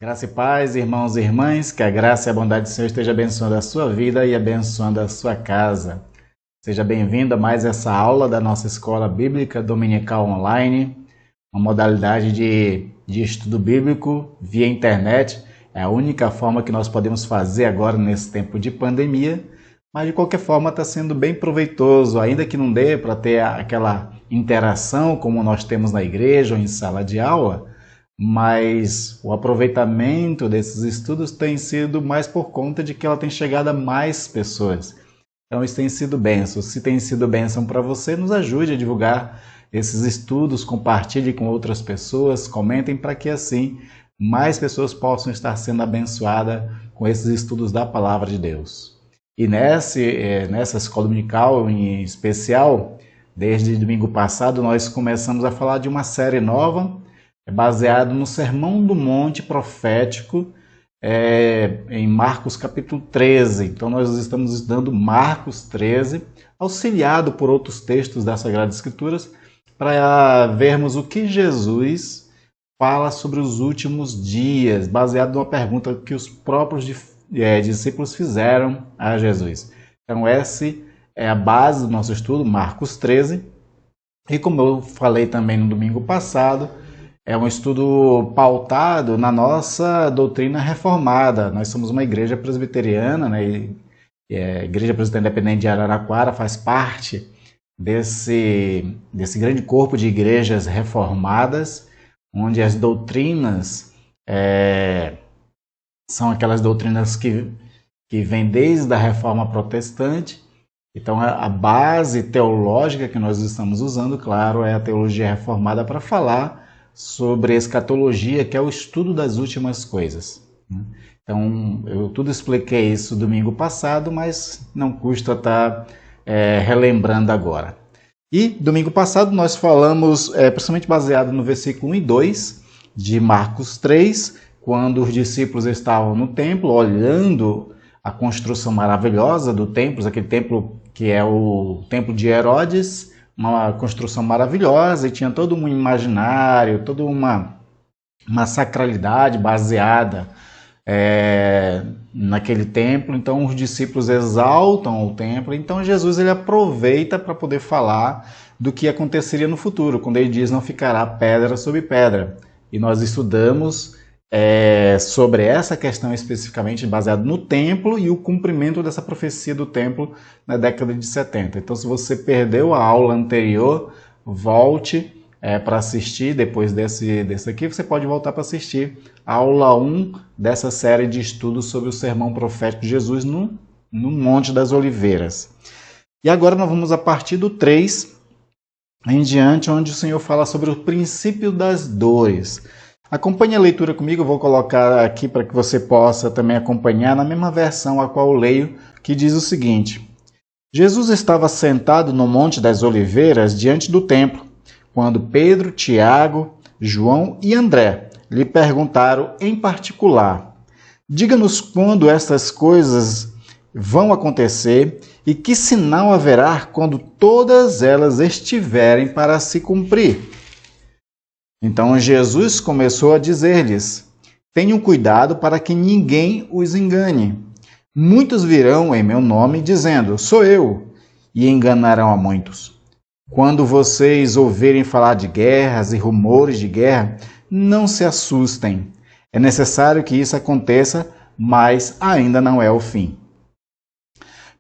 Graça e paz, irmãos e irmãs, que a graça e a bondade do Senhor esteja abençoando a sua vida e abençoando a sua casa. Seja bem-vindo a mais essa aula da nossa Escola Bíblica Dominical Online, uma modalidade de estudo bíblico via internet. É a única forma que nós podemos fazer agora nesse tempo de pandemia, mas de qualquer forma está sendo bem proveitoso, ainda que não dê para ter aquela interação como nós temos na igreja ou em sala de aula, mas o aproveitamento desses estudos tem sido mais por conta de que ela tem chegado a mais pessoas. Então isso tem sido bênção. Se tem sido bênção para você, nos ajude a divulgar esses estudos, compartilhe com outras pessoas, comentem para que assim mais pessoas possam estar sendo abençoadas com esses estudos da Palavra de Deus. E nessa escola dominical em especial, desde domingo passado, nós começamos a falar de uma série nova, baseado no Sermão do Monte profético, em Marcos capítulo 13. Então nós estamos estudando Marcos 13, auxiliado por outros textos das Sagradas Escrituras, para vermos o que Jesus fala sobre os últimos dias, baseado numa pergunta que os próprios discípulos fizeram a Jesus. Então essa é a base do nosso estudo, Marcos 13. E como eu falei também no domingo passado, é um estudo pautado na nossa doutrina reformada. Nós somos uma igreja presbiteriana, né? A Igreja Presbiteriana Independente de Araraquara faz parte desse grande corpo de igrejas reformadas, onde as doutrinas são aquelas doutrinas que vêm desde a Reforma Protestante. Então, a base teológica que nós estamos usando, claro, é a teologia reformada para falar sobre escatologia, que é o estudo das últimas coisas. Então, eu tudo expliquei isso domingo passado, mas não custa estar relembrando agora. E domingo passado nós falamos, principalmente baseado no versículo 1 e 2 de Marcos 3, quando os discípulos estavam no templo, olhando a construção maravilhosa do templo, aquele templo que é o templo de Herodes, uma construção maravilhosa, e tinha todo um imaginário, toda uma sacralidade baseada naquele templo. Então os discípulos exaltam o templo. Então Jesus ele aproveita para poder falar do que aconteceria no futuro, quando ele diz não ficará pedra sobre pedra. E nós estudamos sobre essa questão especificamente baseado no templo e o cumprimento dessa profecia do templo na década de 70. Então, se você perdeu a aula anterior, volte para assistir. Depois desse aqui, você pode voltar para assistir a aula 1 dessa série de estudos sobre o sermão profético de Jesus no Monte das Oliveiras. E agora nós vamos a partir do 3 em diante, onde o Senhor fala sobre o princípio das dores. Acompanhe a leitura comigo, eu vou colocar aqui para que você possa também acompanhar na mesma versão a qual eu leio, que diz o seguinte: Jesus estava sentado no Monte das Oliveiras diante do templo, quando Pedro, Tiago, João e André lhe perguntaram em particular: diga-nos quando estas coisas vão acontecer e que sinal haverá quando todas elas estiverem para se cumprir. Então Jesus começou a dizer-lhes: tenham cuidado para que ninguém os engane. Muitos virão em meu nome dizendo, sou eu, e enganarão a muitos. Quando vocês ouvirem falar de guerras e rumores de guerra, não se assustem. É necessário que isso aconteça, mas ainda não é o fim.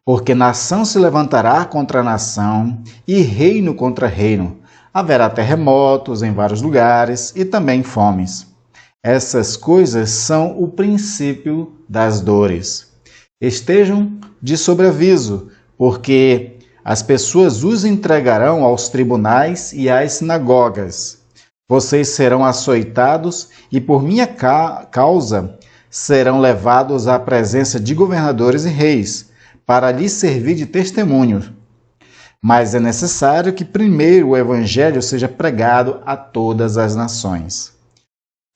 Porque nação se levantará contra nação e reino contra reino. Haverá terremotos em vários lugares e também fomes. Essas coisas são o princípio das dores. Estejam de sobreaviso, porque as pessoas os entregarão aos tribunais e às sinagogas. Vocês serão açoitados e por minha causa serão levados à presença de governadores e reis, para lhes servir de testemunho. Mas é necessário que primeiro o Evangelho seja pregado a todas as nações.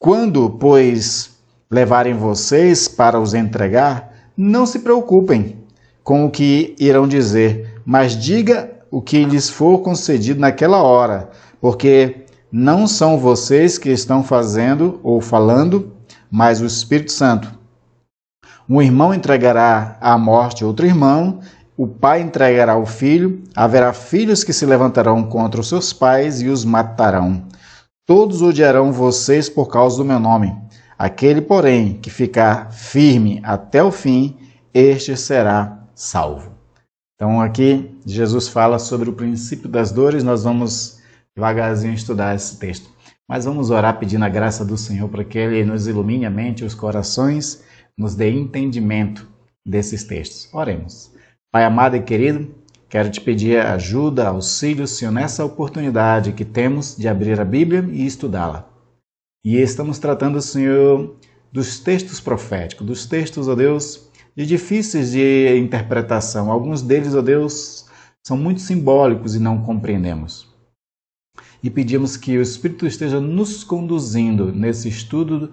Quando, pois, levarem vocês para os entregar, não se preocupem com o que irão dizer, mas diga o que lhes for concedido naquela hora, porque não são vocês que estão fazendo ou falando, mas o Espírito Santo. Um irmão entregará à morte outro irmão, o pai entregará o filho, haverá filhos que se levantarão contra os seus pais e os matarão. Todos odiarão vocês por causa do meu nome. Aquele, porém, que ficar firme até o fim, este será salvo. Então aqui Jesus fala sobre o princípio das dores, nós vamos devagarzinho estudar esse texto. Mas vamos orar pedindo a graça do Senhor para que Ele nos ilumine a mente e os corações, nos dê entendimento desses textos. Oremos. Pai amado e querido, quero te pedir ajuda, auxílio, Senhor, nessa oportunidade que temos de abrir a Bíblia e estudá-la. E estamos tratando, Senhor, dos textos proféticos, dos textos, ó Deus, de difíceis de interpretação. Alguns deles, ó Deus, são muito simbólicos e não compreendemos. E pedimos que o Espírito esteja nos conduzindo nesse estudo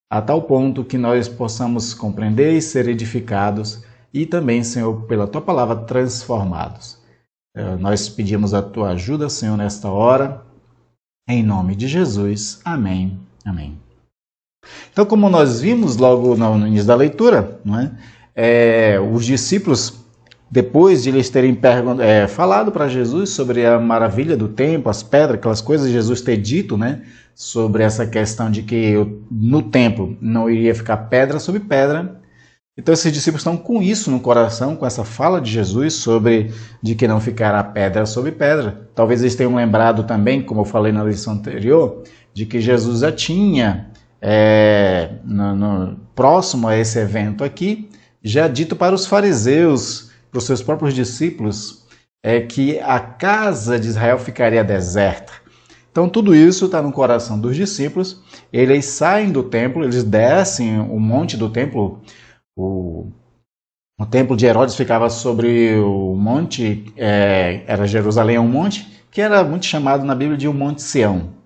a tal ponto que nós possamos compreender e ser edificados e também, Senhor, pela Tua Palavra, transformados. Nós pedimos a Tua ajuda, Senhor, nesta hora, em nome de Jesus. Amém. Amém. Então, como nós vimos logo no início da leitura, não é? Os discípulos, depois de eles terem falado para Jesus sobre a maravilha do templo, as pedras, aquelas coisas, Jesus ter dito, né, sobre essa questão de que no templo não iria ficar pedra sobre pedra. Então esses discípulos estão com isso no coração, com essa fala de Jesus sobre de que não ficará pedra sobre pedra. Talvez eles tenham lembrado também, como eu falei na lição anterior, de que Jesus já tinha, próximo a esse evento aqui, já dito para os fariseus, para os seus próprios discípulos, que a casa de Israel ficaria deserta. Então tudo isso está no coração dos discípulos. Eles saem do templo, eles descem o monte do templo. O templo de Herodes ficava sobre o monte, era Jerusalém, um monte, que era muito chamado na Bíblia de um Monte Sião.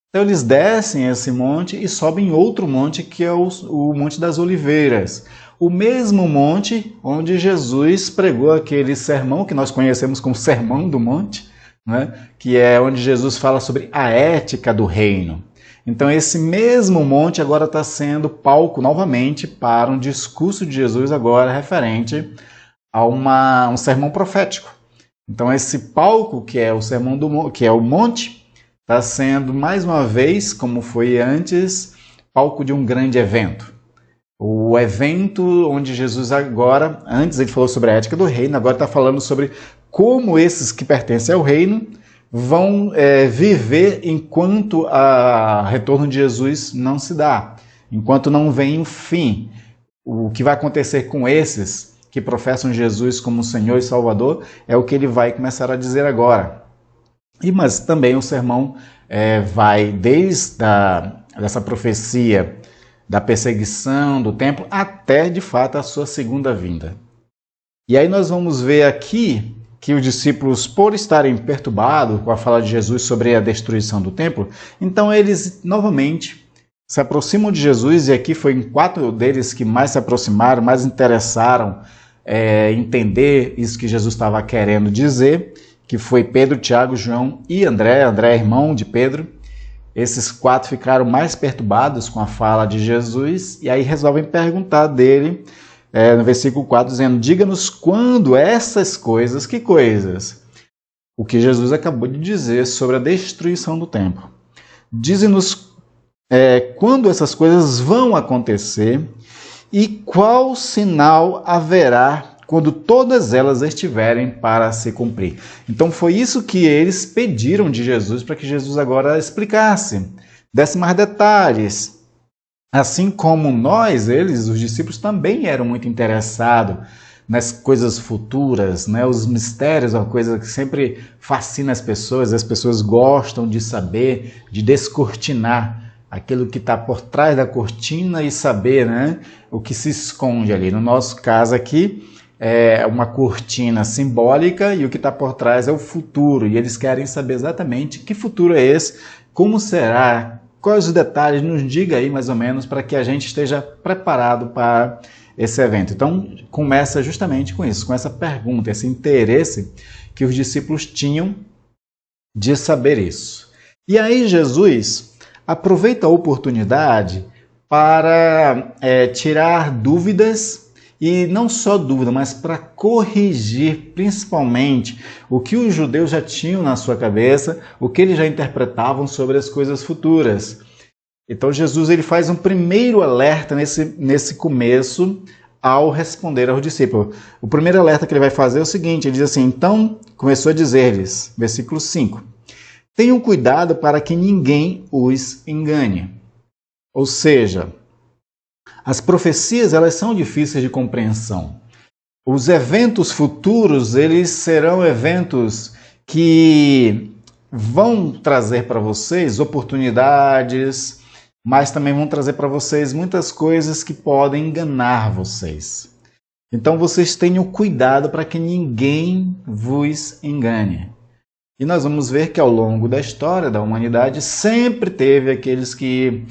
Então eles descem esse monte e sobem outro monte, que é o Monte das Oliveiras. O mesmo monte onde Jesus pregou aquele sermão que nós conhecemos como Sermão do Monte, né? Que é onde Jesus fala sobre a ética do reino. Então esse mesmo monte agora está sendo palco novamente para um discurso de Jesus agora referente a um sermão profético. Então esse palco que é o sermão que é o monte, está sendo mais uma vez, como foi antes, palco de um grande evento. O evento onde Jesus agora, antes ele falou sobre a ética do reino, agora está falando sobre como esses que pertencem ao reino vão viver enquanto o retorno de Jesus não se dá, enquanto não vem o fim. O que vai acontecer com esses que professam Jesus como Senhor e Salvador é o que ele vai começar a dizer agora. Mas também o sermão vai desde dessa profecia da perseguição do templo até, de fato, a sua segunda vinda. E aí nós vamos ver aqui que os discípulos, por estarem perturbados com a fala de Jesus sobre a destruição do templo, então eles novamente se aproximam de Jesus, e aqui foi em 4 deles que mais se aproximaram, mais interessaram entender isso que Jesus estava querendo dizer, que foi Pedro, Tiago, João e André. André é irmão de Pedro. Esses 4 ficaram mais perturbados com a fala de Jesus, e aí resolvem perguntar dele, no versículo 4, dizendo: diga-nos quando essas coisas, que coisas? O que Jesus acabou de dizer sobre a destruição do templo. Dize-nos quando essas coisas vão acontecer e qual sinal haverá quando todas elas estiverem para se cumprir. Então foi isso que eles pediram de Jesus, para que Jesus agora explicasse, desse mais detalhes. Assim como eles, os discípulos, também eram muito interessados nas coisas futuras, né? Os mistérios, uma coisa que sempre fascina as pessoas gostam de saber, de descortinar aquilo que está por trás da cortina e saber, né, o que se esconde ali. No nosso caso aqui, é uma cortina simbólica e o que está por trás é o futuro. E eles querem saber exatamente que futuro é esse, como será, quais os detalhes, nos diga aí mais ou menos, para que a gente esteja preparado para esse evento. Então começa justamente com isso, com essa pergunta, esse interesse que os discípulos tinham de saber isso. E aí Jesus aproveita a oportunidade para tirar dúvidas, e não só dúvida, mas para corrigir principalmente o que os judeus já tinham na sua cabeça, o que eles já interpretavam sobre as coisas futuras. Então Jesus ele faz um primeiro alerta nesse começo ao responder aos discípulos. O primeiro alerta que ele vai fazer é o seguinte, ele diz assim, então começou a dizer-lhes, versículo 5, tenham cuidado para que ninguém os engane. Ou seja, as profecias elas são difíceis de compreensão. Os eventos futuros eles serão eventos que vão trazer para vocês oportunidades, mas também vão trazer para vocês muitas coisas que podem enganar vocês. Então vocês tenham cuidado para que ninguém vos engane. E nós vamos ver que ao longo da história da humanidade sempre teve aqueles que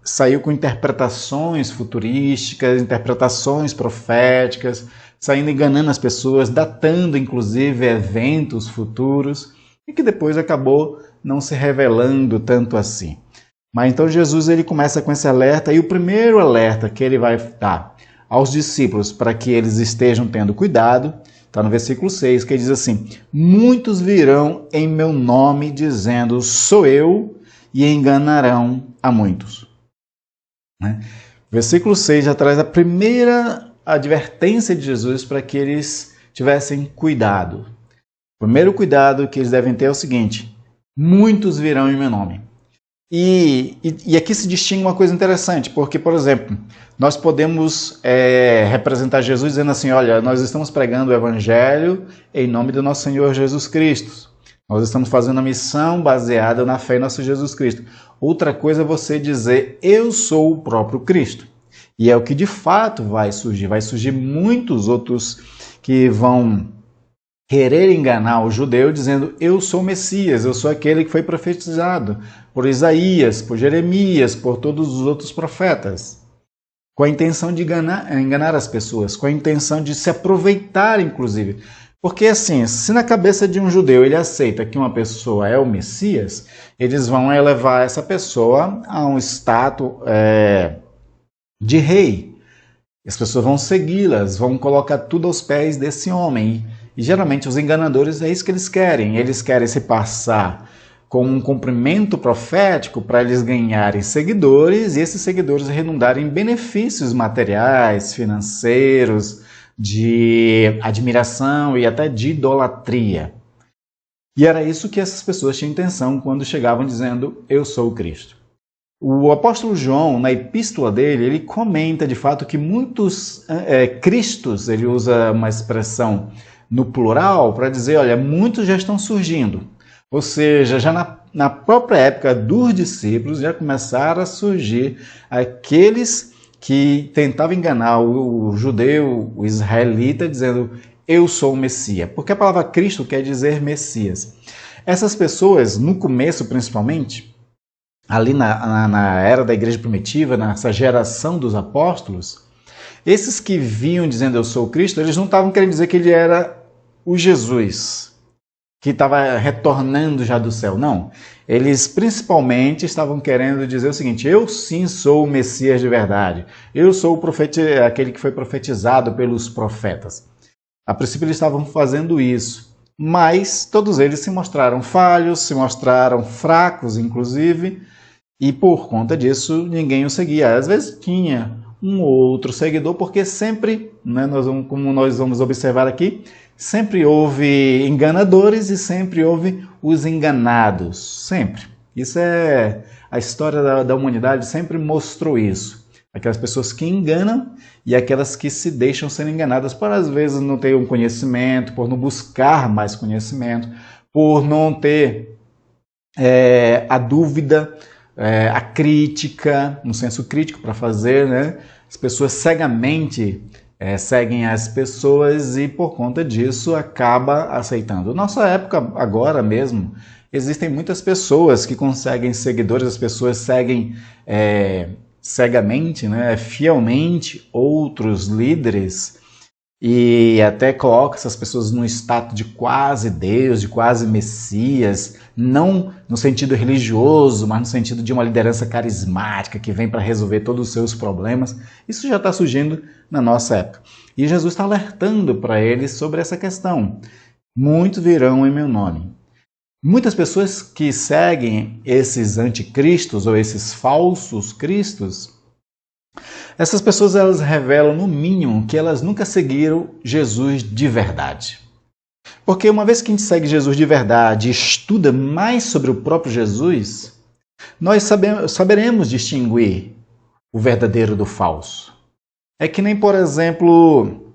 saiu com interpretações futurísticas, interpretações proféticas, saindo enganando as pessoas, datando inclusive eventos futuros, e que depois acabou não se revelando tanto assim. Mas então Jesus ele começa com esse alerta, e o primeiro alerta que ele vai dar aos discípulos para que eles estejam tendo cuidado, está no versículo 6, que diz assim, muitos virão em meu nome dizendo, sou eu, e enganarão a muitos. Versículo 6 já traz a primeira advertência de Jesus para que eles tivessem cuidado. O primeiro cuidado que eles devem ter é o seguinte, muitos virão em meu nome. E aqui se distingue uma coisa interessante, porque, por exemplo, nós podemos representar Jesus dizendo assim, olha, nós estamos pregando o Evangelho em nome do nosso Senhor Jesus Cristo. Nós estamos fazendo a missão baseada na fé em nosso Jesus Cristo. Outra coisa é você dizer, eu sou o próprio Cristo. E é o que de fato vai surgir. Vai surgir muitos outros que vão querer enganar o judeu dizendo, eu sou o Messias, eu sou aquele que foi profetizado por Isaías, por Jeremias, por todos os outros profetas. Com a intenção de enganar as pessoas, com a intenção de se aproveitar, inclusive. Porque assim, se na cabeça de um judeu ele aceita que uma pessoa é o Messias, eles vão elevar essa pessoa a um status de rei. As pessoas vão segui-las, vão colocar tudo aos pés desse homem. E geralmente os enganadores é isso que eles querem. Eles querem se passar com um cumprimento profético para eles ganharem seguidores e esses seguidores redundarem em benefícios materiais, financeiros, de admiração e até de idolatria. E era isso que essas pessoas tinham intenção quando chegavam dizendo, eu sou o Cristo. O apóstolo João, na epístola dele, ele comenta de fato que muitos cristos, ele usa uma expressão no plural para dizer, olha, muitos já estão surgindo. Ou seja, já na própria época dos discípulos já começaram a surgir aqueles que tentava enganar o judeu, o israelita, dizendo, eu sou o Messias. Porque a palavra Cristo quer dizer Messias. Essas pessoas, no começo principalmente, ali na era da igreja primitiva, nessa geração dos apóstolos, esses que vinham dizendo, eu sou o Cristo, eles não estavam querendo dizer que ele era o Jesus, que estava retornando já do céu. Não. Eles principalmente estavam querendo dizer o seguinte, eu sim sou o Messias de verdade. Eu sou o aquele que foi profetizado pelos profetas. A princípio eles estavam fazendo isso, mas todos eles se mostraram falhos, se mostraram fracos, inclusive, e por conta disso ninguém o seguia. Às vezes tinha um ou outro seguidor, porque sempre, né, como nós vamos observar aqui, sempre houve enganadores e sempre houve os enganados. Sempre. Isso é a história da humanidade, sempre mostrou isso. Aquelas pessoas que enganam e aquelas que se deixam ser enganadas por, às vezes, não ter um conhecimento, por não buscar mais conhecimento, por não ter a dúvida, a crítica, um senso crítico para fazer, né? As pessoas cegamente seguem as pessoas e por conta disso acaba aceitando. Nossa época agora mesmo, existem muitas pessoas que conseguem seguidores, as pessoas seguem cegamente, né, fielmente outros líderes e até coloca essas pessoas num status de quase Deus, de quase Messias, não no sentido religioso, mas no sentido de uma liderança carismática que vem para resolver todos os seus problemas. Isso já está surgindo na nossa época. E Jesus está alertando para eles sobre essa questão. Muitos virão em meu nome. Muitas pessoas que seguem esses anticristos ou esses falsos cristos, essas pessoas elas revelam no mínimo que elas nunca seguiram Jesus de verdade. Porque uma vez que a gente segue Jesus de verdade e estuda mais sobre o próprio Jesus, nós saberemos distinguir o verdadeiro do falso. É que nem, por exemplo,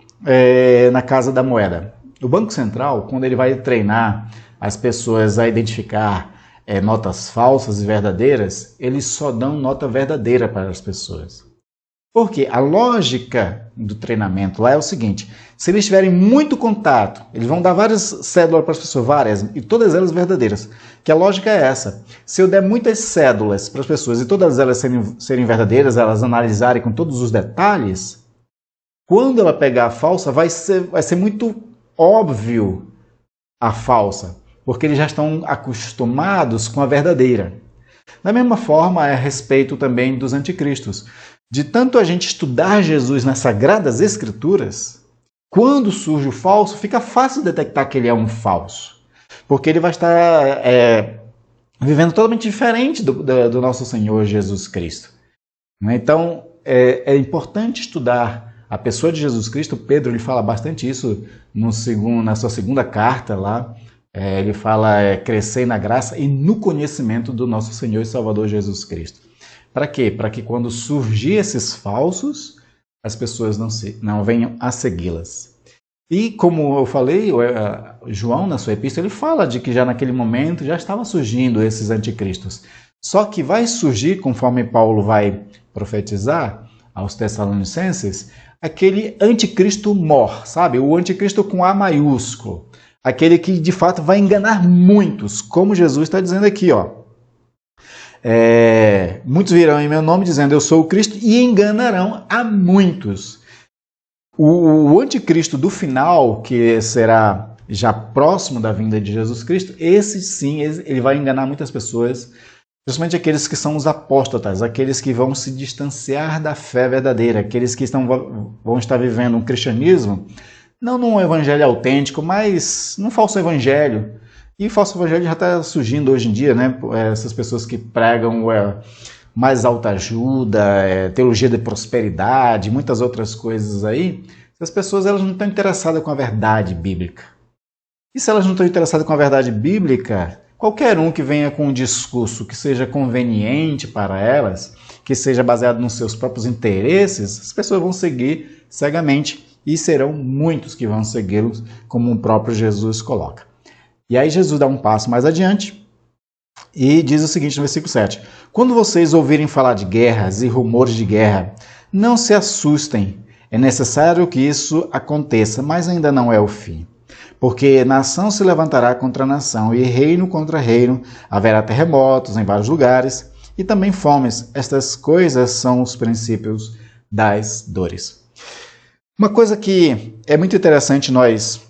na Casa da Moeda. O Banco Central, quando ele vai treinar as pessoas a identificar notas falsas e verdadeiras, eles só dão nota verdadeira para as pessoas. Porque a lógica do treinamento lá é o seguinte: se eles tiverem muito contato, eles vão dar várias cédulas para as pessoas, várias, e todas elas verdadeiras. Que a lógica é essa: se eu der muitas cédulas para as pessoas e todas elas serem verdadeiras, elas analisarem com todos os detalhes, quando ela pegar a falsa, vai ser muito óbvio a falsa, porque eles já estão acostumados com a verdadeira. Da mesma forma, é a respeito também dos anticristos. De tanto a gente estudar Jesus nas Sagradas Escrituras, quando surge o falso, fica fácil detectar que ele é um falso. Porque ele vai estar vivendo totalmente diferente do nosso Senhor Jesus Cristo. Então, é importante estudar a pessoa de Jesus Cristo. Pedro ele fala bastante isso na sua segunda carta lá. Ele fala crescer na graça e no conhecimento do nosso Senhor e Salvador Jesus Cristo. Para quê? Para que quando surgir esses falsos, as pessoas não venham a segui-las. E como eu falei, João na sua epístola, ele fala de que já naquele momento já estava surgindo esses anticristos. Só que vai surgir, conforme Paulo vai profetizar aos Tessalonicenses, aquele anticristo mor, sabe? O anticristo com A maiúsculo. Aquele que de fato vai enganar muitos, como Jesus está dizendo aqui, ó. Muitos virão em meu nome dizendo eu sou o Cristo e enganarão a muitos. O anticristo do final, que será já próximo da vinda de Jesus Cristo, esse sim, ele vai enganar muitas pessoas, principalmente aqueles que são os apóstatas, aqueles que vão se distanciar da fé verdadeira, aqueles que vão estar vivendo um cristianismo, não num evangelho autêntico, mas num falso evangelho. E o falso evangelho já está surgindo hoje em dia, né? Essas pessoas que pregam mais alta ajuda, teologia de prosperidade, muitas outras coisas aí. Essas pessoas elas não estão interessadas com a verdade bíblica. E se elas não estão interessadas com a verdade bíblica, qualquer um que venha com um discurso que seja conveniente para elas, que seja baseado nos seus próprios interesses, as pessoas vão seguir cegamente e serão muitos que vão segui-los, como o próprio Jesus coloca. E aí Jesus dá um passo mais adiante e diz o seguinte no versículo 7. Quando vocês ouvirem falar de guerras e rumores de guerra, não se assustem. É necessário que isso aconteça, mas ainda não é o fim. Porque nação se levantará contra nação e reino contra reino. Haverá terremotos em vários lugares e também fomes. Estas coisas são os princípios das dores. Uma coisa que é muito interessante nós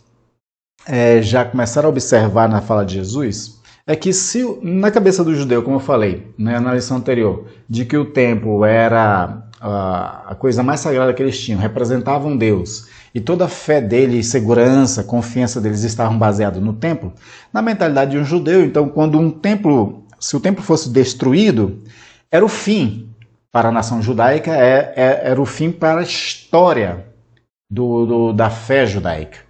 já começar a observar na fala de Jesus, é que se na cabeça do judeu, como eu falei na lição anterior, de que o templo era a coisa mais sagrada que eles tinham, representavam Deus, e toda a fé deles, segurança, confiança deles estavam baseados no templo, na mentalidade de um judeu, então se o templo fosse destruído, era o fim para a nação judaica, era o fim para a história da fé judaica.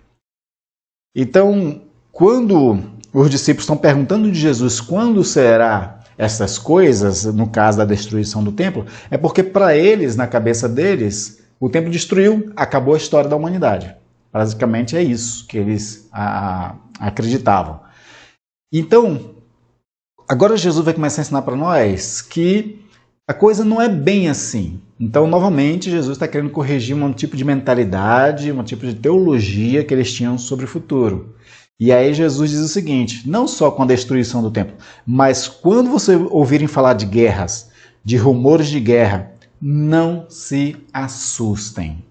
Então, quando os discípulos estão perguntando de Jesus quando será essas coisas, no caso da destruição do templo, é porque para eles, na cabeça deles, o templo destruiu, acabou a história da humanidade. Basicamente é isso que eles acreditavam. Então, agora Jesus vai começar a ensinar para nós que a coisa não é bem assim. Então, novamente, Jesus está querendo corrigir um tipo de mentalidade, um tipo de teologia que eles tinham sobre o futuro. E aí Jesus diz o seguinte, não só com a destruição do templo, mas quando vocês ouvirem falar de guerras, de rumores de guerra, não se assustem.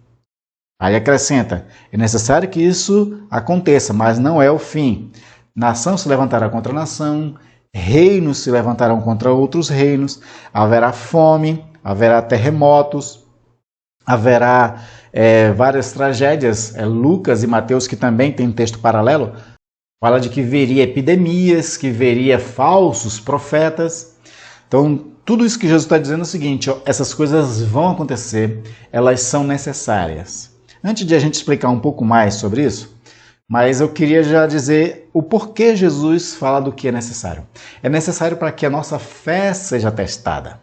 Aí acrescenta, é necessário que isso aconteça, mas não é o fim. Nação se levantará contra nação, reinos se levantarão contra outros reinos, haverá fome, haverá terremotos, haverá várias tragédias. Lucas e Mateus, que também tem um texto paralelo, fala de que viria epidemias, que viria falsos profetas. Então, tudo isso que Jesus está dizendo é o seguinte, essas coisas vão acontecer, elas são necessárias. Antes de a gente explicar um pouco mais sobre isso, mas eu queria já dizer o porquê Jesus fala do que é necessário. É necessário para que a nossa fé seja testada.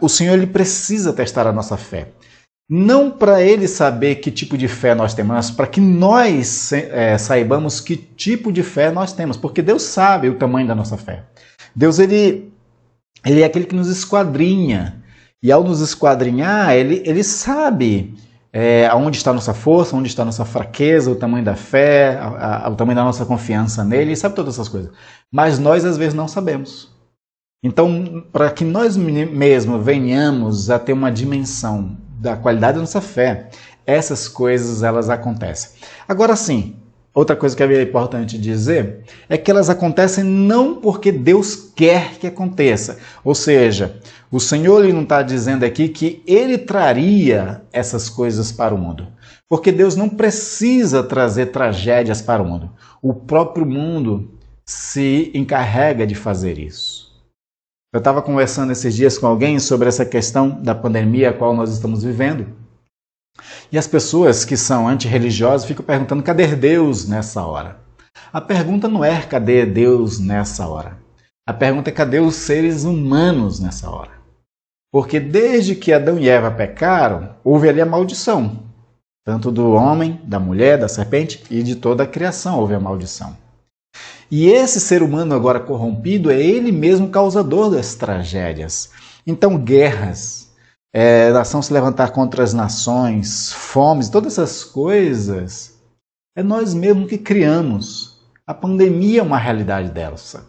O Senhor ele precisa testar a nossa fé. Não para Ele saber que tipo de fé nós temos, mas para que nós saibamos que tipo de fé nós temos. Porque Deus sabe o tamanho da nossa fé. Deus ele é aquele que nos esquadrinha. E ao nos esquadrinhar, Ele sabe onde está a nossa força, onde está a nossa fraqueza, o tamanho da fé, o tamanho da nossa confiança nele. Ele sabe todas essas coisas. Mas nós, às vezes, não sabemos. Então, para que nós mesmos venhamos a ter uma dimensão da qualidade da nossa fé, essas coisas elas acontecem. Agora sim, outra coisa que é importante dizer é que elas acontecem não porque Deus quer que aconteça. Ou seja, o Senhor ele não está dizendo aqui que Ele traria essas coisas para o mundo. Porque Deus não precisa trazer tragédias para o mundo. O próprio mundo se encarrega de fazer isso. Eu estava conversando esses dias com alguém sobre essa questão da pandemia a qual nós estamos vivendo. E as pessoas que são antirreligiosas ficam perguntando, cadê Deus nessa hora? A pergunta não é cadê Deus nessa hora. A pergunta é cadê os seres humanos nessa hora? Porque desde que Adão e Eva pecaram, houve ali a maldição. Tanto do homem, da mulher, da serpente e de toda a criação houve a maldição. E esse ser humano agora corrompido é ele mesmo causador das tragédias. Então, guerras, nação se levantar contra as nações, fomes, todas essas coisas, é nós mesmos que criamos. A pandemia é uma realidade dessa.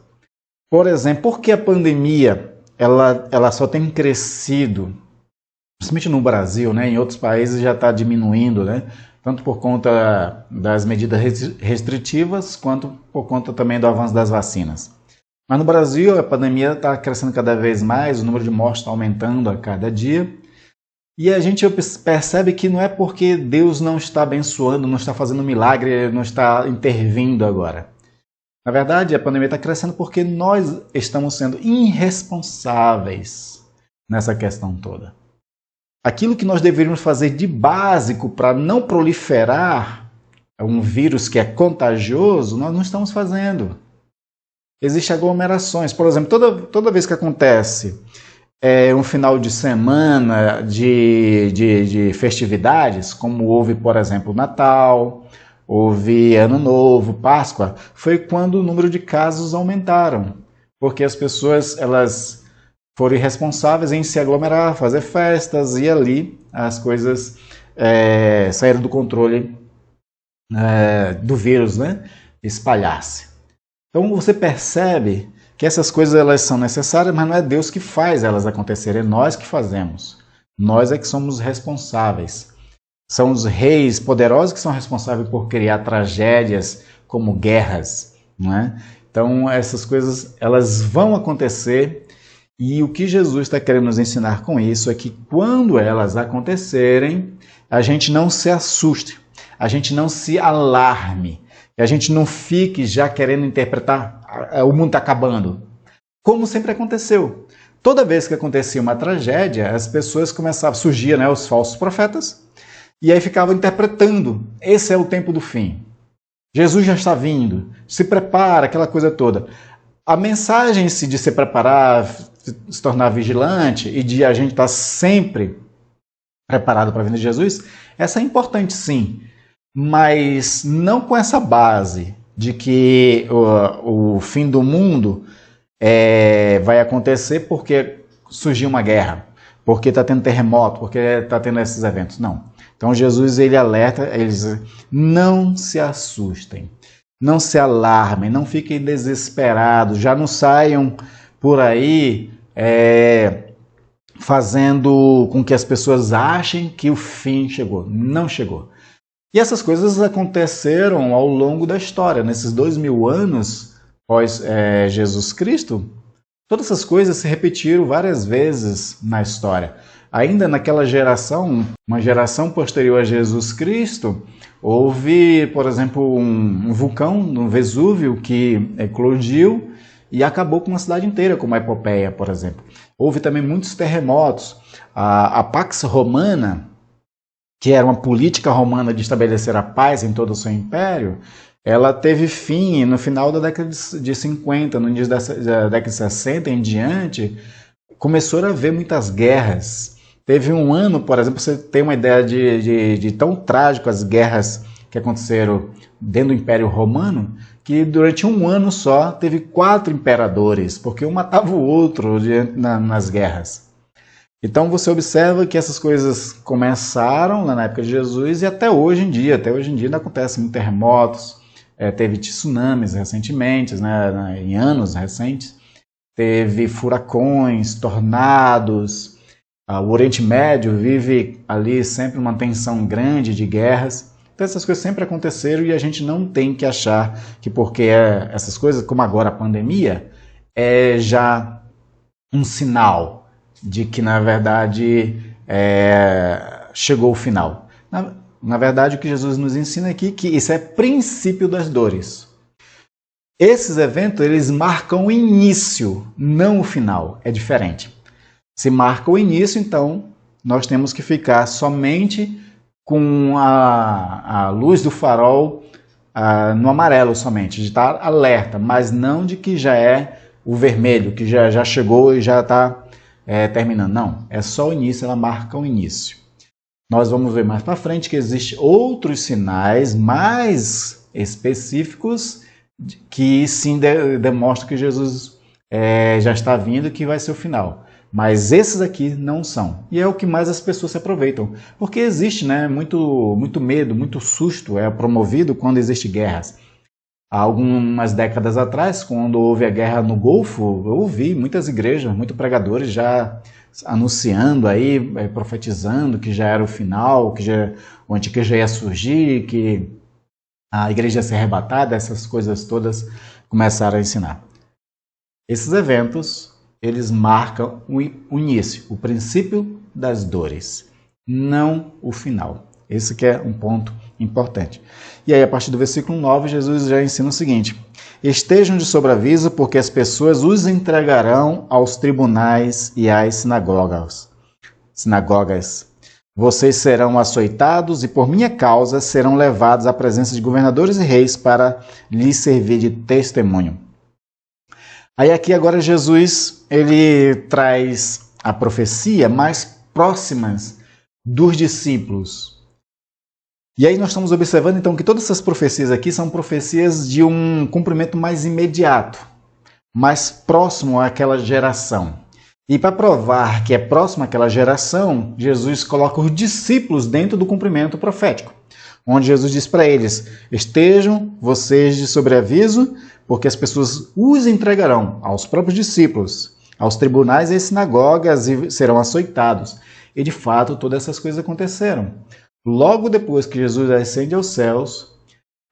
Por exemplo, por que a pandemia ela só tem crescido, principalmente no Brasil, né? Em outros países já está diminuindo, né? Tanto por conta das medidas restritivas, quanto por conta também do avanço das vacinas. Mas no Brasil, a pandemia está crescendo cada vez mais, o número de mortes está aumentando a cada dia. E a gente percebe que não é porque Deus não está abençoando, não está fazendo milagre, não está intervindo agora. Na verdade, a pandemia está crescendo porque nós estamos sendo irresponsáveis nessa questão toda. Aquilo que nós deveríamos fazer de básico para não proliferar um vírus que é contagioso, nós não estamos fazendo. Existem aglomerações. Por exemplo, toda vez que acontece um final de semana de festividades, como houve, por exemplo, Natal, houve Ano Novo, Páscoa, foi quando o número de casos aumentaram. Porque as pessoas elas foram irresponsáveis em se aglomerar, fazer festas, e ali as coisas saíram do controle do vírus, né? Espalhar-se. Então você percebe que essas coisas elas são necessárias, mas não é Deus que faz elas acontecerem, é nós que fazemos. Nós é que somos responsáveis. São os reis poderosos que são responsáveis por criar tragédias como guerras, não é? Então essas coisas elas vão acontecer. E o que Jesus está querendo nos ensinar com isso é que quando elas acontecerem, a gente não se assuste, a gente não se alarme, a gente não fique já querendo interpretar o mundo está acabando. Como sempre aconteceu. Toda vez que acontecia uma tragédia, as pessoas começavam, surgiam, né, os falsos profetas, e aí ficavam interpretando, esse é o tempo do fim. Jesus já está vindo, se prepara, aquela coisa toda. A mensagem de se preparar, se tornar vigilante e de a gente estar sempre preparado para a vinda de Jesus, essa é importante sim, mas não com essa base de que o fim do mundo vai acontecer porque surgiu uma guerra, porque está tendo terremoto, porque está tendo esses eventos. Não. Então Jesus ele alerta, ele diz, não se assustem. Não se alarmem, não fiquem desesperados, já não saiam por aí fazendo com que as pessoas achem que o fim chegou. Não chegou. E essas coisas aconteceram ao longo da história. Nesses 2000 anos após Jesus Cristo, todas essas coisas se repetiram várias vezes na história. Ainda naquela geração, uma geração posterior a Jesus Cristo, houve, por exemplo, um vulcão, um Vesúvio, que eclodiu e acabou com uma cidade inteira, como a Epopeia, por exemplo. Houve também muitos terremotos. A Pax Romana, que era uma política romana de estabelecer a paz em todo o seu império, ela teve fim no final da década de 50, no início da década de 60 em diante, começou a haver muitas guerras. Teve um ano, por exemplo, você tem uma ideia de tão trágico as guerras que aconteceram dentro do Império Romano, que durante um ano só teve 4 imperadores, porque um matava o outro nas guerras. Então você observa que essas coisas começaram lá na época de Jesus e até hoje em dia ainda acontecem terremotos, teve tsunamis recentemente, né, em anos recentes, teve furacões, tornados. O Oriente Médio vive ali sempre uma tensão grande de guerras. Então essas coisas sempre aconteceram e a gente não tem que achar que porque essas coisas, como agora a pandemia, é já um sinal de que na verdade chegou o final. Na verdade o que Jesus nos ensina aqui é que isso é princípio das dores. Esses eventos eles marcam o início, não o final. É diferente. Se marca o início, então nós temos que ficar somente com a luz do farol no amarelo somente, de estar alerta, mas não de que já é o vermelho, que já chegou e já está terminando. Não, é só o início, ela marca o início. Nós vamos ver mais para frente que existem outros sinais mais específicos que sim demonstram que Jesus já está vindo, que vai ser o final. Mas esses aqui não são. E é o que mais as pessoas se aproveitam. Porque existe muito medo, muito susto promovido quando existem guerras. Há algumas décadas atrás, quando houve a guerra no Golfo, eu ouvi muitas igrejas, muitos pregadores já anunciando aí, profetizando que já era o final, que o anticristo já ia surgir, que a igreja ia ser arrebatada, essas coisas todas começaram a ensinar. Esses eventos eles marcam o início, o princípio das dores, não o final. Esse que é um ponto importante. E aí, a partir do versículo 9, Jesus já ensina o seguinte: estejam de sobreaviso, porque as pessoas os entregarão aos tribunais e às sinagogas. Vocês serão açoitados e, por minha causa, serão levados à presença de governadores e reis para lhes servir de testemunho. Aí aqui agora Jesus ele traz a profecia mais próximas dos discípulos. E aí nós estamos observando então que todas essas profecias aqui são profecias de um cumprimento mais imediato, mais próximo àquela geração. E para provar que é próximo àquela geração, Jesus coloca os discípulos dentro do cumprimento profético, onde Jesus diz para eles: estejam vocês de sobreaviso, porque as pessoas os entregarão aos próprios discípulos, aos tribunais e às sinagogas e serão açoitados. E de fato todas essas coisas aconteceram. Logo depois que Jesus ascende aos céus,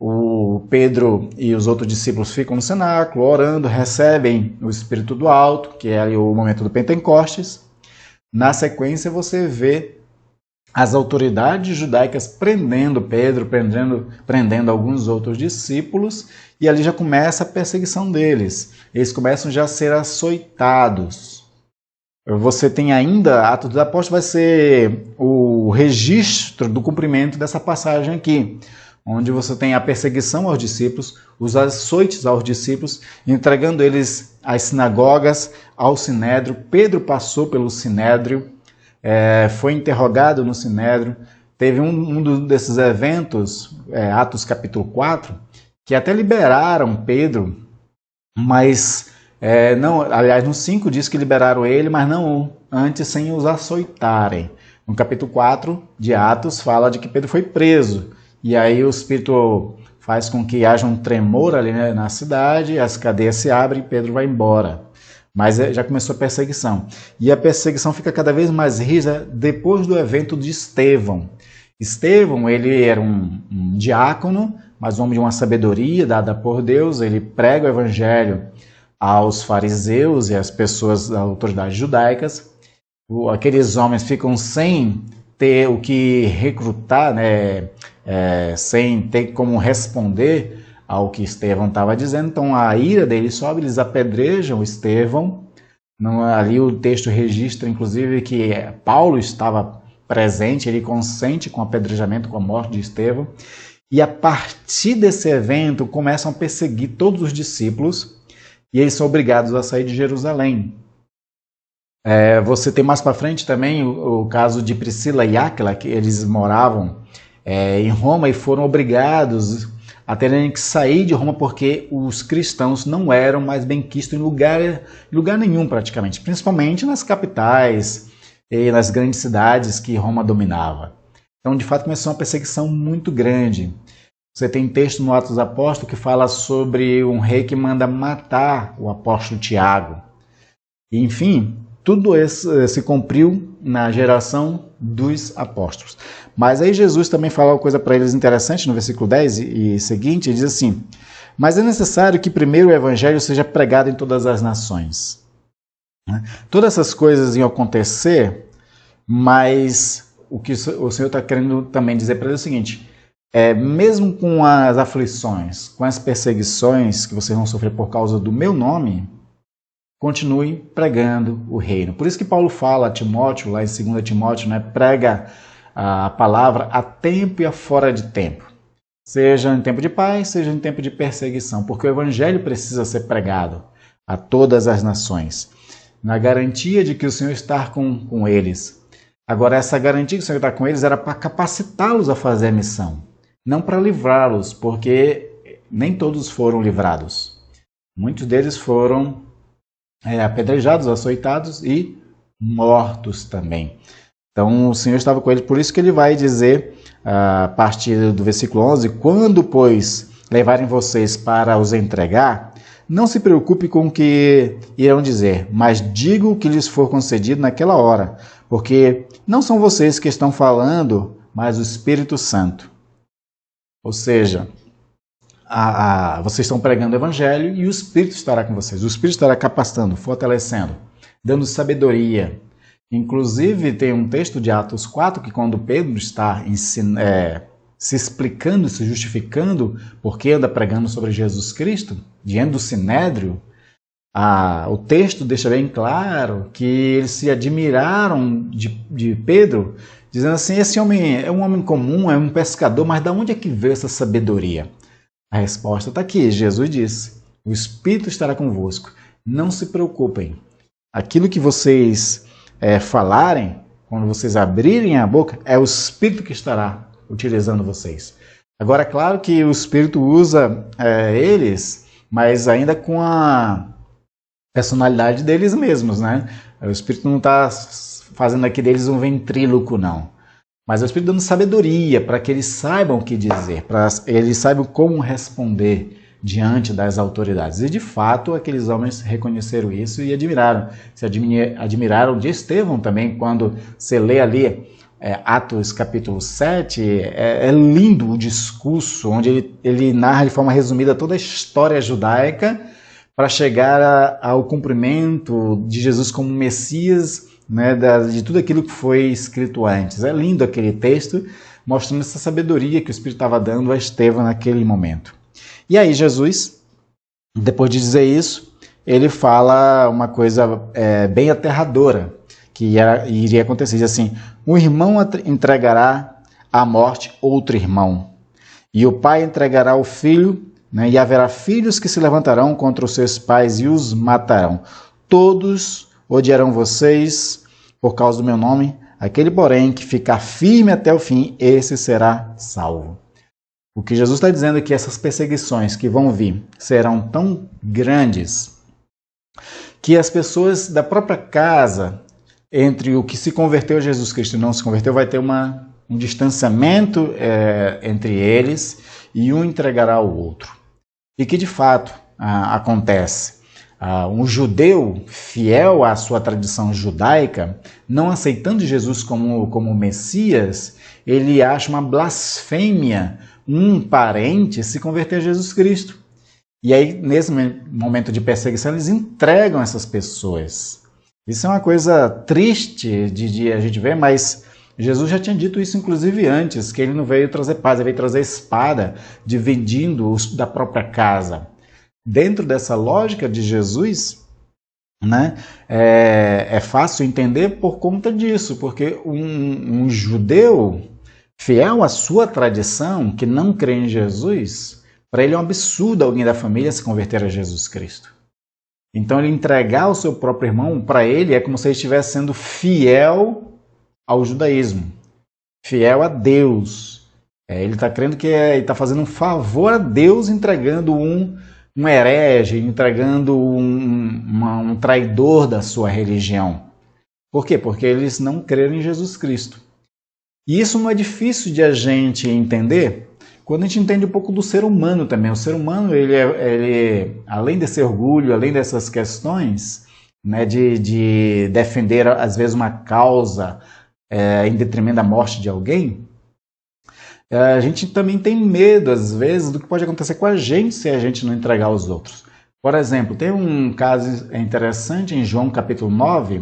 o Pedro e os outros discípulos ficam no cenáculo orando, recebem o Espírito do Alto, que é o momento do Pentecostes. Na sequência você vê as autoridades judaicas prendendo Pedro, prendendo alguns outros discípulos, e ali já começa a perseguição deles. Eles começam já a ser açoitados. Você tem ainda, Atos dos Apóstolos vai ser o registro do cumprimento dessa passagem aqui, onde você tem a perseguição aos discípulos, os açoites aos discípulos, entregando eles às sinagogas, ao sinédrio. Pedro passou pelo sinédrio, foi interrogado no sinédrio. Teve um desses eventos, Atos capítulo 4, que até liberaram Pedro, mas não, aliás, no 5 diz que liberaram ele, mas não antes sem os açoitarem. No capítulo 4 de Atos fala de que Pedro foi preso, e aí o Espírito faz com que haja um tremor ali, né, na cidade, as cadeias se abrem e Pedro vai embora. mas já começou a perseguição. E a perseguição fica cada vez mais rígida depois do evento de Estevão. Estevão, ele era um diácono, mas um homem de uma sabedoria dada por Deus. Ele prega o evangelho aos fariseus e às pessoas das autoridades judaicas. Aqueles homens ficam sem ter o que recrutar, né? Sem ter como responder ao que Estevão estava dizendo. Então a ira deles sobe, eles apedrejam Estevão. Ali o texto registra, inclusive, que Paulo estava presente, ele consente com o apedrejamento, com a morte de Estevão. E a partir desse evento começam a perseguir todos os discípulos e eles são obrigados a sair de Jerusalém. Você tem mais para frente também o caso de Priscila e Áquila, que eles moravam em Roma e foram obrigados a terem que sair de Roma porque os cristãos não eram mais bem quistos em lugar nenhum praticamente, principalmente nas capitais e nas grandes cidades que Roma dominava. Então, de fato, começou uma perseguição muito grande. Você tem texto no Atos dos Apóstolos que fala sobre um rei que manda matar o apóstolo Tiago. E, enfim, tudo isso se cumpriu na geração dos apóstolos. Mas aí Jesus também fala uma coisa para eles interessante no versículo 10 e seguinte, ele diz assim: mas é necessário que primeiro o evangelho seja pregado em todas as nações. Todas essas coisas iam acontecer, mas o que o Senhor está querendo também dizer para eles é o seguinte: mesmo com as aflições, com as perseguições que vocês vão sofrer por causa do meu nome, continue pregando o reino. Por isso que Paulo fala a Timóteo, lá em 2 Timóteo, né, prega a palavra a tempo e a fora de tempo. Seja em tempo de paz, seja em tempo de perseguição, porque o evangelho precisa ser pregado a todas as nações, na garantia de que o Senhor está com eles. Agora, essa garantia que o Senhor está com eles era para capacitá-los a fazer a missão, não para livrá-los, porque nem todos foram livrados. Muitos deles foram apedrejados, açoitados e mortos também. Então, o Senhor estava com eles, por isso que ele vai dizer, a partir do versículo 11, quando, pois, levarem vocês para os entregar, não se preocupe com o que irão dizer, mas diga o que lhes for concedido naquela hora, porque não são vocês que estão falando, mas o Espírito Santo. Ou seja, vocês estão pregando o Evangelho e o Espírito estará com vocês. O Espírito estará capacitando, fortalecendo, dando sabedoria. Inclusive, tem um texto de Atos 4 que quando Pedro está se explicando, se justificando porque anda pregando sobre Jesus Cristo, diante do Sinédrio, o texto deixa bem claro que eles se admiraram de Pedro, dizendo assim: esse homem é um homem comum, é um pescador, mas de onde é que veio essa sabedoria? A resposta está aqui, Jesus disse: o Espírito estará convosco, não se preocupem. Aquilo que vocês falarem, quando vocês abrirem a boca, é o Espírito que estará utilizando vocês. Agora, é claro que o Espírito usa eles, mas ainda com a personalidade deles mesmos, né? O Espírito não está fazendo aqui deles um ventríloco, não. Mas o Espírito dando sabedoria para que eles saibam o que dizer, para eles saibam como responder diante das autoridades. E de fato, aqueles homens reconheceram isso e admiraram. Se admiraram de Estevão também, quando você lê ali Atos capítulo 7, é lindo o discurso, onde ele narra de forma resumida toda a história judaica para chegar ao cumprimento de Jesus como Messias, né, de tudo aquilo que foi escrito antes. É lindo aquele texto, mostrando essa sabedoria que o Espírito estava dando a Estevão naquele momento. E aí Jesus, depois de dizer isso, ele fala uma coisa bem aterradora que iria acontecer. Diz assim: um irmão entregará à morte outro irmão, e o pai entregará o filho, né, e haverá filhos que se levantarão contra os seus pais e os matarão. Todos odiarão vocês por causa do meu nome, aquele, porém, que ficar firme até o fim, esse será salvo. O que Jesus está dizendo é que essas perseguições que vão vir serão tão grandes que as pessoas da própria casa, entre o que se converteu a Jesus Cristo e não se converteu, vai ter um distanciamento entre eles e um entregará ao outro. E que de fato acontece. Um judeu fiel à sua tradição judaica, não aceitando Jesus como Messias, ele acha uma blasfêmia um parente se converter a Jesus Cristo. E aí, nesse momento de perseguição, eles entregam essas pessoas. Isso é uma coisa triste de a gente ver, mas Jesus já tinha dito isso, inclusive, antes, que ele não veio trazer paz, ele veio trazer espada, dividindo os da própria casa. Dentro dessa lógica de Jesus, né, é fácil entender por conta disso, porque um judeu fiel à sua tradição, que não crê em Jesus, para ele é um absurdo alguém da família se converter a Jesus Cristo. Então, ele entregar o seu próprio irmão, para ele, é como se ele estivesse sendo fiel ao judaísmo, fiel a Deus. Ele está crendo que ele está fazendo um favor a Deus, entregando um herege, entregando um traidor da sua religião. Por quê? Porque eles não creram em Jesus Cristo. E isso não é difícil de a gente entender quando a gente entende um pouco do ser humano também. O ser humano, ele além desse orgulho, além dessas questões, né, de defender, às vezes, uma causa em detrimento da morte de alguém, a gente também tem medo, às vezes, do que pode acontecer com a gente se a gente não entregar aos outros. Por exemplo, tem um caso interessante em João capítulo 9,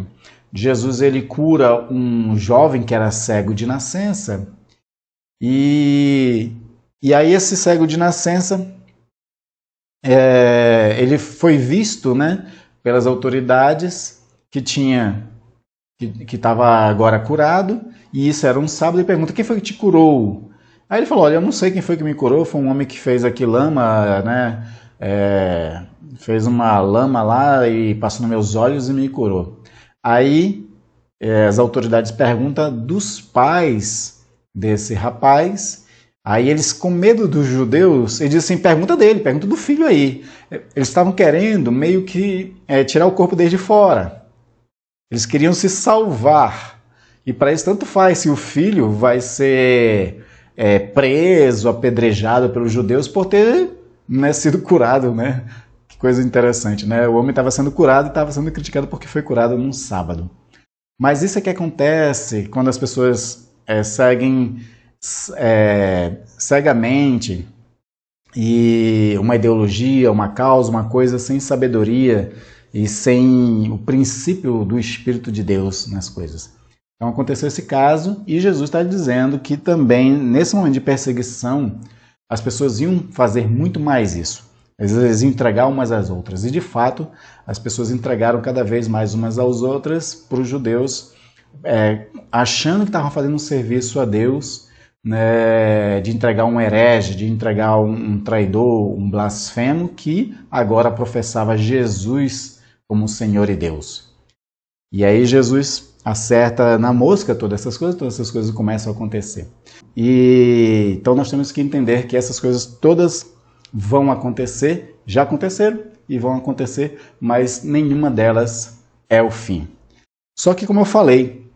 Jesus ele cura um jovem que era cego de nascença, e aí esse cego de nascença, ele foi visto, né, pelas autoridades que estava agora curado, e isso era um sábado, e pergunta: quem foi que te curou? Aí ele falou: olha, eu não sei quem foi que me curou, foi um homem que fez aqui lama, né, fez uma lama lá e passou nos meus olhos e me curou. Aí as autoridades perguntam dos pais desse rapaz, aí eles, com medo dos judeus, eles dizem assim: pergunta dele, pergunta do filho aí. Eles estavam querendo meio que tirar o corpo desde fora. Eles queriam se salvar. E para isso tanto faz se o filho vai ser preso, apedrejado pelos judeus por ter, né, sido curado, né? Que coisa interessante, né? O homem estava sendo curado e estava sendo criticado porque foi curado num sábado. Mas isso é que acontece quando as pessoas seguem cegamente e uma ideologia, uma causa, uma coisa sem sabedoria e sem o princípio do Espírito de Deus nas coisas. Então aconteceu esse caso e Jesus está dizendo que também, nesse momento de perseguição, as pessoas iam fazer muito mais isso. Eles iam entregar umas às outras. E, de fato, as pessoas entregaram cada vez mais umas às outras para os judeus, achando que estavam fazendo um serviço a Deus, né, de entregar um herege, de entregar um traidor, um blasfemo, que agora professava Jesus como Senhor e Deus. E aí Jesus acerta na mosca todas essas coisas começam a acontecer. Então nós temos que entender que essas coisas todas vão acontecer, já aconteceram e vão acontecer, mas nenhuma delas é o fim. Só que, como eu falei,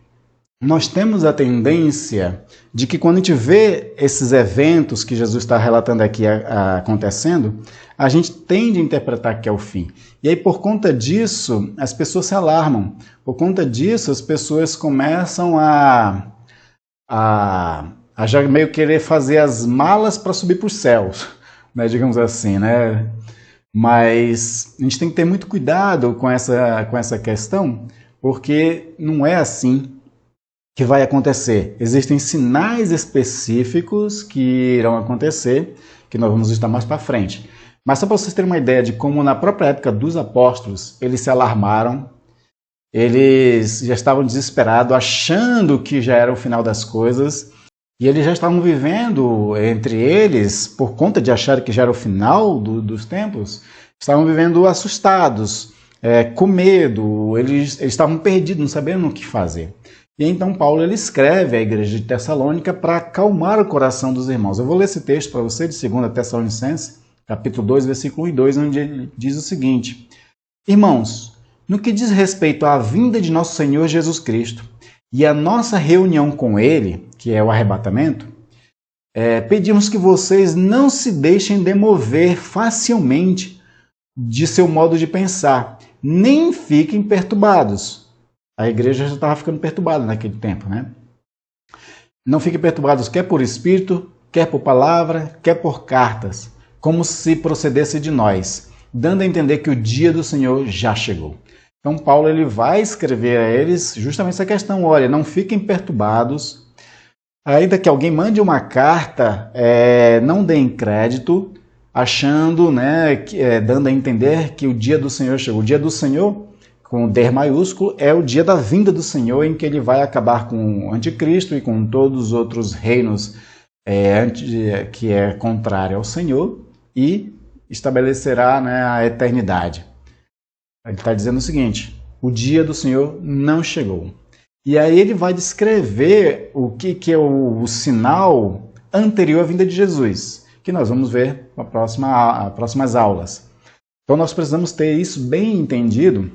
nós temos a tendência de que quando a gente vê esses eventos que Jesus está relatando aqui acontecendo, a gente tende a interpretar que é o fim. E aí, por conta disso, as pessoas se alarmam. Por conta disso, as pessoas começam a já meio querer fazer as malas para subir para os céus, né, digamos assim, né? Mas a gente tem que ter muito cuidado com essa questão, porque não é assim que vai acontecer. Existem sinais específicos que irão acontecer, que nós vamos estar mais para frente. Mas só para vocês terem uma ideia de como na própria época dos apóstolos, eles se alarmaram, eles já estavam desesperados, achando que já era o final das coisas, e eles já estavam vivendo entre eles, por conta de achar que já era o final dos tempos, estavam vivendo assustados, com medo, eles estavam perdidos, não sabendo o que fazer. E então Paulo ele escreve à igreja de Tessalônica para acalmar o coração dos irmãos. Eu vou ler esse texto para você de 2 Tessalonicenses, capítulo 2, versículo 1 e 2, onde ele diz o seguinte: Irmãos, no que diz respeito à vinda de nosso Senhor Jesus Cristo e à nossa reunião com Ele, que é o arrebatamento, pedimos que vocês não se deixem demover facilmente de seu modo de pensar. Nem fiquem perturbados. A igreja já estava ficando perturbada naquele tempo, né? Não fiquem perturbados, quer por espírito, quer por palavra, quer por cartas, como se procedesse de nós, dando a entender que o dia do Senhor já chegou. Então Paulo ele vai escrever a eles justamente essa questão, olha, não fiquem perturbados, ainda que alguém mande uma carta, não deem crédito, achando, né, dando a entender que o dia do Senhor chegou. O dia do Senhor, com o D maiúsculo, é o dia da vinda do Senhor, em que ele vai acabar com o anticristo e com todos os outros reinos que é contrário ao Senhor e estabelecerá, né, a eternidade. Ele está dizendo o seguinte, o dia do Senhor não chegou. E aí ele vai descrever o que é o sinal anterior à vinda de Jesus, que nós vamos ver nas próximas aulas. Então nós precisamos ter isso bem entendido,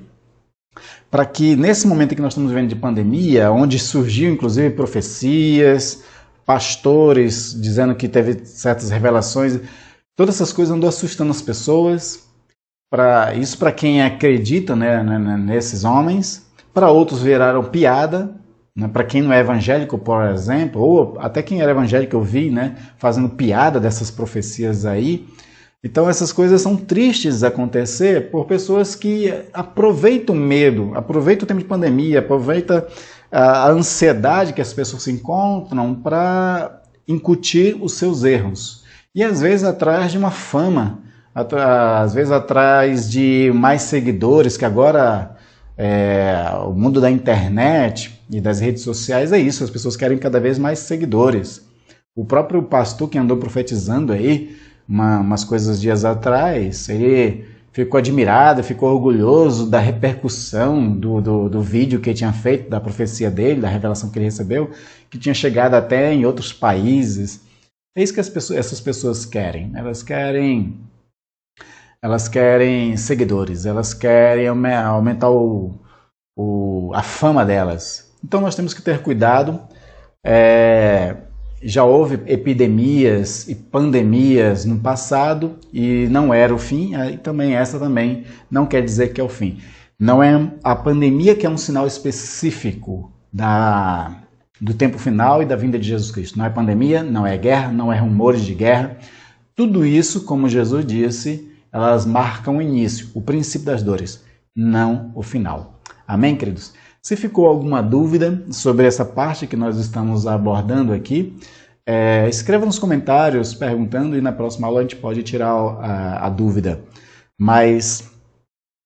para que nesse momento que nós estamos vivendo de pandemia, onde surgiu inclusive profecias, pastores dizendo que teve certas revelações, todas essas coisas andam assustando as pessoas. Isso para quem acredita, né, nesses homens, para outros viraram piada, né, para quem não é evangélico, por exemplo, ou até quem era evangélico eu vi, né, fazendo piada dessas profecias aí. Então essas coisas são tristes de acontecer por pessoas que aproveitam o medo, aproveitam o tempo de pandemia, aproveitam a ansiedade que as pessoas se encontram para incutir os seus erros. E às vezes atrás de uma fama, às vezes atrás de mais seguidores, que agora o mundo da internet e das redes sociais é isso, as pessoas querem cada vez mais seguidores. O próprio pastor que andou profetizando aí umas coisas dias atrás, ele ficou admirado, ficou orgulhoso da repercussão do vídeo que ele tinha feito, da profecia dele, da revelação que ele recebeu, que tinha chegado até em outros países. É isso que essas pessoas querem. Elas querem seguidores, elas querem aumentar a fama delas. Então nós temos que ter cuidado. Já houve epidemias e pandemias no passado e não era o fim, e também essa também não quer dizer que é o fim. Não é a pandemia que é um sinal específico do tempo final e da vinda de Jesus Cristo. Não é pandemia, não é guerra, não é rumores de guerra. Tudo isso, como Jesus disse, elas marcam o início, o princípio das dores, não o final. Amém, queridos? Se ficou alguma dúvida sobre essa parte que nós estamos abordando aqui, escreva nos comentários perguntando e na próxima aula a gente pode tirar a dúvida. Mas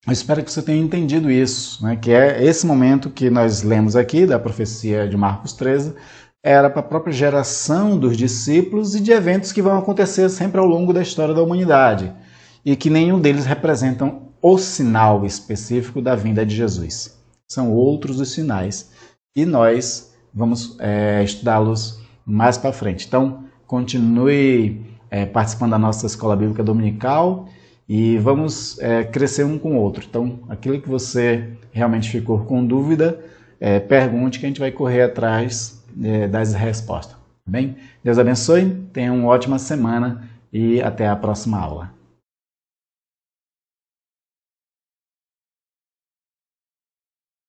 eu espero que você tenha entendido isso, né? Que é esse momento que nós lemos aqui da profecia de Marcos 13, era para a própria geração dos discípulos e de eventos que vão acontecer sempre ao longo da história da humanidade e que nenhum deles representam o sinal específico da vinda de Jesus. São outros os sinais e nós vamos estudá-los mais para frente. Então, continue participando da nossa Escola Bíblica Dominical e vamos crescer um com o outro. Então, aquilo que você realmente ficou com dúvida, pergunte que a gente vai correr atrás das respostas. Tá bem? Deus abençoe, tenha uma ótima semana e até a próxima aula.